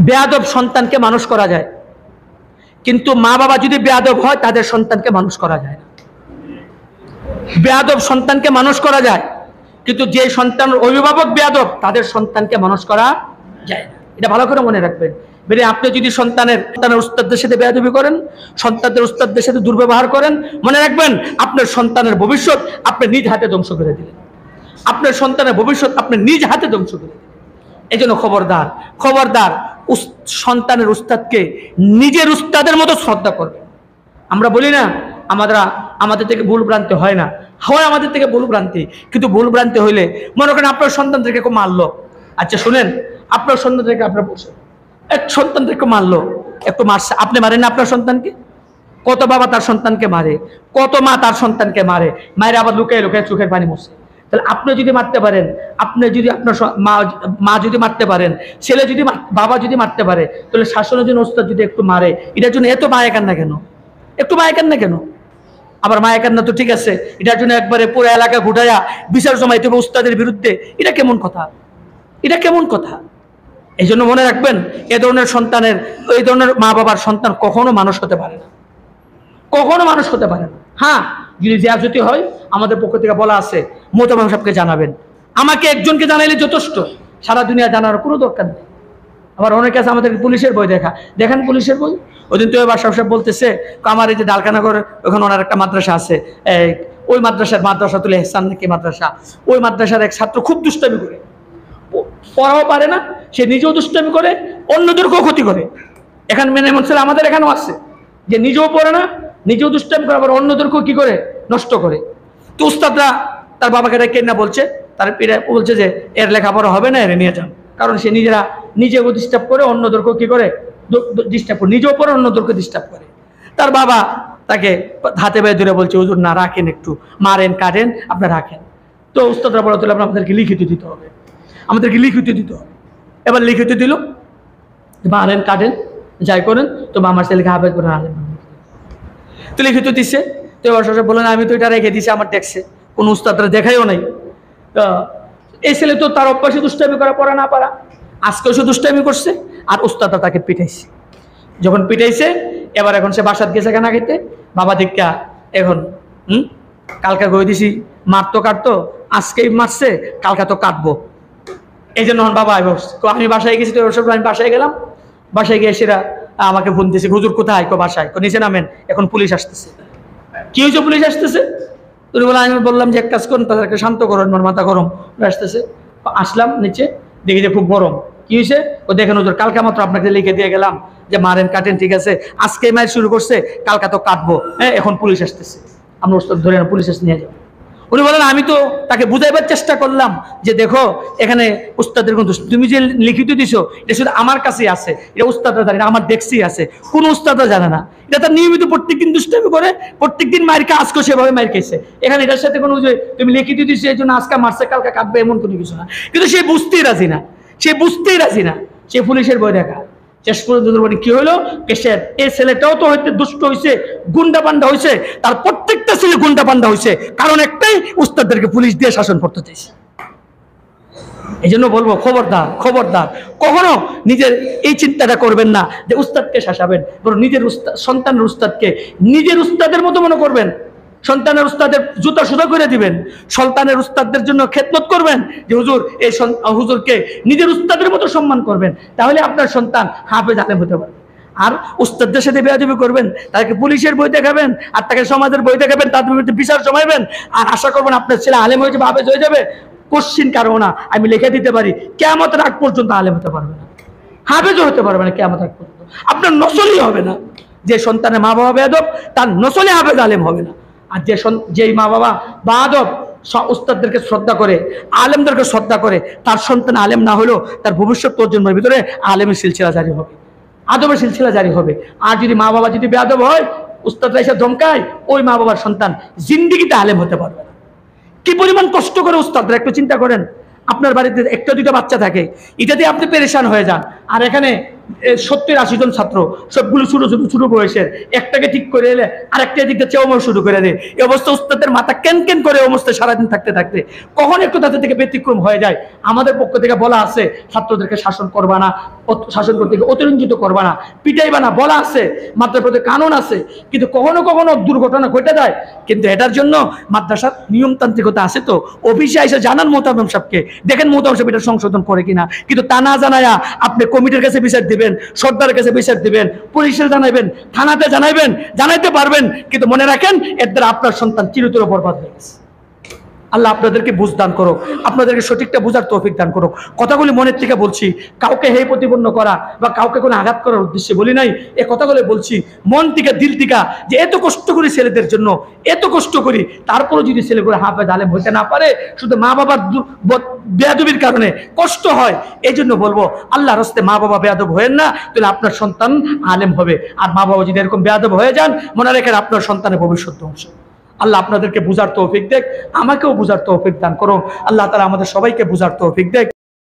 বেয়াদব সন্তানকে মানুষ করা যায়, কিন্তু মা বাবা যদি বেয়াদব হয় তাদের সন্তানকে মানুষ করা যায় না। বেয়াদব সন্তানকে মানুষ করা যায়, কিন্তু যে সন্তানের অভিভাবক বেয়াদব তাদের সন্তানকে মানুষ করা যায় না। এটা ভালো করে মনে রাখবেন। বেরে আপনি যদি সন্তানের উস্তাদদের সাথে বেয়াদবি করেন, সন্তানদের উস্তাদদের সাথে দুর্ব্যবহার করেন, মনে রাখবেন আপনার সন্তানের ভবিষ্যৎ আপনি নিজ হাতে ধ্বংস করে দিলেন। আপনার সন্তানের ভবিষ্যৎ আপনি নিজ হাতে ধ্বংস করে দিলেন। এই জন্য খবরদার, খবরদার, সন্তানের উস্তাদকে নিজের উস্তাদের মতো শ্রদ্ধা করবেন। আমরা বলি না আমাদের থেকে ভুল ভ্রান্তি হয় না, হয় আমাদের থেকে ভুল ভ্রান্তি, কিন্তু ভুল ভ্রান্তি হইলে মনে করেন আপনার সন্তানদেরকে কেউ মারলো, আচ্ছা শুনেন, আপনার সন্তানদেরকে আপনার বসে এক সন্তানদেরকে মারলো, একটু মারছে, আপনি মারেন না আপনার সন্তানকে? কত বাবা তার সন্তানকে মারে, কত মা তার সন্তানকে মারে, মায়ের আবার লুকিয়ে লুকিয়ে চোখের পানি মুছে। তাহলে আপনি যদি মারতে পারেন, আপনি যদি আপনার মা যদি মারতে পারেন, ছেলে যদি বাবা যদি মারতে পারে, তাহলে শাসনের জন্য ওস্তাদ যদি একটু মারে, এটার জন্য এত মায়া কান্না কেন? একটু মায়া কান্না কেন? আবার মায়া কান্না তো ঠিক আছে, এটার জন্য একবারে পুরো এলাকা ঘুটাইয়া বিচার জমাইতে হবে উস্তাদের বিরুদ্ধে, এটা কেমন কথা? এটা কেমন কথা? এই জন্য মনে রাখবেন, এ ধরনের সন্তানের, এই ধরনের মা বাবার সন্তান কখনো মানুষ হতে পারে না, কখনো মানুষ হতে পারে না। হ্যাঁ, যদি জিয়াজতি হয় আমাদের পক্ষ থেকে বলা আছে, মোতাবাম সাহেবকে জানাবেন। আমাকে একজনকে জানাইলে যথেষ্ট, সারা দুনিয়া জানার কোনো দরকার নেই। আবার অনেক আছে আমাদের পুলিশের বই দেখেন পুলিশের বই। ওই দিন তো বাদশাহ সাহেব বলতেছে, আমার এই যে ডালখানাগর ওখানে ওনার একটা মাদ্রাসা আছে, ওই মাদ্রাসাতুল ইহসান নাকি মাদ্রাসা, ওই মাদ্রাসার এক ছাত্র খুব দুষ্টামি করে, পড়াও পারে না, সে নিজেও দুষ্টামি করে, অন্যদেরকেও ক্ষতি করে। এখানে মেনে এমন ছেলে আমাদের এখানেও আছে, যে নিজেও পড়ে না, নিজেও দুষ্টামি করে, আবার অন্যদেরকেও কি করে, নষ্ট করে। তো উস্তাদরা তার বাবাকে ডেকে না বলছে, তার পিড়ে বলছে যে এর লেখাপড়া হবে না, এর নিয়ে যান। কারণ সে নিজেও ডিস্টার্ব করে, অন্যদেরকেও কি করে, ডিস্টার্ব করে, নিজেও পড়ে, অন্যদেরকে ডিস্টার্ব করে। তার বাবা তাকে হাতে পায়ে ধরে বলছে, হুজুর না, রাখেন, একটু মারেন কাটেন, আপনার রাখেন। তো উস্তাদরা বলা তুলে আপনাদেরকে লিখিত দিতে হবে, আমাদেরকে লিখিত দিতে হবে। এবার লিখিত দিল, মারেন কাটেন যাই করেন, তো আমার ছেলেকে হাফেজ করে আনেন। তো লিখিত দিচ্ছে। তো এবার বললেন, আমি তো এটা রেখে দিছি আমার ট্যাক্সে, কোনো উস্তাদরা দেখাইও নাই। এই ছেলে তো তার অভ্যাসে দুষ্টামি করা, পড়া না পারা, আজকেও সে দুষ্টামি করছে, আর উস্তাদরা তাকে পিটাইছে। যখন পিটাইছে, এখন সে বাসাত গেছে কেনা খেতে, বাবা দীক্ষা এখন কালকে গই দিছি, মারতো কাটতো, আজকেই মারছে, কালকে তো কাটবো। এই জন্য বাবা আমি বাসায় গেছি, তো আমি বাসায় গেলাম, বাসায় গিয়ে সেরা আমাকে ফোন দিয়েছে, হুজুর কোথায়? বাসায়। নিচে নামেন, এখন পুলিশ আসতেছে। কি হয়েছে? পুলিশ আসতেছে। তুমি বলে, আমি বললাম যে এক কাজ করুন, তাদেরকে শান্ত করুন, আমার মাথা গরম আসতেছে। আসলাম নিচে, দেখি যে খুব গরম। কি হয়েছে? ও দেখেন হুজুর, কালকে মাত্র আপনাকে লিখে দিয়ে গেলাম যে মারেন কাটেন, ঠিক আছে, আজকে মায়ের শুরু করছে, কালকে তো কাটবো। হ্যাঁ, এখন পুলিশ আসতেছে, আমরা ওস্তাদ ধরে না, পুলিশ নিয়ে যাবো। উনি বলেন, আমি তো তাকে বুঝাইবার চেষ্টা করলাম যে দেখো, এখানে উস্তাদের কোন দোষ, তুমি যে লিখিত দিছো এটা শুধু আমার কাছেই আছে, এটা উস্তাদরা জানে না, আমার দেখছেই আছে, কোন উস্তাদরা জানে না। এটা তার নিয়মিত প্রত্যেকদিন দুষ্টামি করে, প্রত্যেকদিন মায়ের কা, আজকে সেভাবে মায়ের খেয়েছে। এখানে এটার সাথে কোনো যে তুমি লিখিত দিছো এই জন্য আজকে মারছে কালকে কাটবে, এমন কোনো কিছু না। কিন্তু সে বুঝতেই রাজি না, সে বুঝতেই রাজি না, সে পুলিশের বই দেখা। শেষ পর্যন্ত কি হলো, কেসের এই ছেলেটাও তো হইতে দুষ্ট হয়েছে, গুন্ডা পান্ডা হয়েছে, তার প্রত্যেকটা ছেলে গুন্ডা পান্ডা হয়েছে, কারণ একটাই, উস্তাদদেরকে পুলিশ দিয়ে শাসন করতে চাইছে। এই জন্য বলবো, খবরদার, খবরদার, কখনো নিজের এই চিন্তাটা করবেন না যে উস্তাদকে শাসাবেন, বরং নিজের সন্তানের উস্তাদকে নিজের উস্তাদের মতো মনে করবেন। সন্তানের উস্তাদের জুতা সুতা করে দিবেন, সন্তানের উস্তাদদের জন্য খেদমত করবেন, যে হুজুর এই হুজুরকে নিজের উস্তাদের মতো সম্মান করবেন, তাহলে আপনার সন্তান হাফেজ আলেম হতে পারবে। আর উস্তাদদের সাথে বেয়াদবি করবেন, তাকে পুলিশের বই দেখাবেন, আর তাকে সমাজের বই দেখাবেন, তার বিরুদ্ধে বিচার জমাইবেন, আর আশা করবেন আপনার ছেলে আলেম হয়ে যাবে, হাফেজ হয়ে যাবে। কোশ্চিন কারো না, আমি লিখে দিতে পারি, কিয়ামতের আগ পর্যন্ত আলেম হতে পারবে না, হাফেজও হতে পারবে না, কিয়ামতের আগ পর্যন্ত আপনার নসলই হবে না। যে সন্তানের মা বাবা বেয়াদব, তার নসলে হাফেজ আলেম হবে না। আর যেই মা বাবা বাদব, উস্তাদদেরকে শ্রদ্ধা করে, আলেমদেরকে শ্রদ্ধা করে, তার সন্তান আলেম না হলেও তার ভবিষ্যৎ প্রজন্মের ভিতরে আলেমের সিলসিলা জারি হবে, আদবের সিলসিলা জারি হবে। আর যদি মা বাবা যদি বেয়াদব হয়, উস্তাদরা এসে ধমকায়, ওই মা বাবার সন্তান জিন্দিগিতে আলেম হতে পারবে না। কি পরিমাণ কষ্ট করে উস্তাদরা, একটু চিন্তা করেন। আপনার বাড়িতে একটা দুটো বাচ্চা থাকে, এটা দিয়ে আপনি পেরেশান হয়ে যান, আর এখানে 70-80 জন ছাত্র, সবগুলো ছোট ছোট ছোট বয়সের, একটাকে ঠিক করে এলে আরেকটা দিকটা চেওয়া শুরু করে দেয়। এই অবস্থা উস্তাদের মাথা কেন কেন করে অবস্থায় সারাদিন থাকতে থাকতে কখন একটু তাদের থেকে ব্যতিক্রম হয়ে যায়। আমাদের পক্ষ থেকে বলা আছে ছাত্রদেরকে শাসন করবা না, শাসন করতে অতিরঞ্জিত করবা না, পিটাইবা না, বলা আছে, মাদ্রাসার প্রতি কানুন আছে। কিন্তু কখনো কখনো দুর্ঘটনা ঘটে যায়। কিন্তু এটার জন্য মাদ্রাসার নিয়মতান্ত্রিকতা আছে। তো অফিসে এসে জানান মোহতামিম সাহেবকে, দেখেন মোহতামিম সাহেব এটা সংশোধন করে কিনা। কিন্তু তা না জানায়া আপনি কমিটির কাছে বিচার দিবেন, সরকারের কাছে বিচার দিবেন, পুলিশে জানাইবেন, থানাতে জানাইবেন, জানাইতে পারবেন, কিন্তু মনে রাখেন এর দ্বারা আপনার সন্তান চিরতরে বরবাদ হয়ে গেছে। আল্লাহ আপনাদেরকে বুঝ দান করো, আপনাদেরকে সঠিকটা বুঝার তৌফিক দান করো। কথাগুলি মনের থেকে বলছি, কাউকে হেয় প্রতিপন্ন করা বা কাউকে কোনো আঘাত করার উদ্দেশ্যে বলি নাই। এ কথাগুলো বলছি মন থেকে, দিল থেকে, যে এত কষ্ট করি ছেলেদের জন্য, এত কষ্ট করি, তারপরে যদি ছেলেগুলো হাফেজ আলেম হইতে না পারে, শুধু মা বাবার বেয়াদবির কারণে কষ্ট হয়, এই জন্য বলবো আল্লাহর রাস্তায় মা বাবা বেয়াদব হয়েন না, তাহলে আপনার সন্তান আলেম হবে। আর মা বাবা যদি এরকম বেয়াদব হয়ে যান, মনে রাখেন আপনার সন্তানের ভবিষ্যৎ ধ্বংস। আল্লাহ আপনাদেরকে বুঝার তৌফিক দেখ, আমাকেও বুঝার তৌফিক দান করো। আল্লাহ তাআলা আমাদের সবাইকে বুঝার তৌফিক দেখ।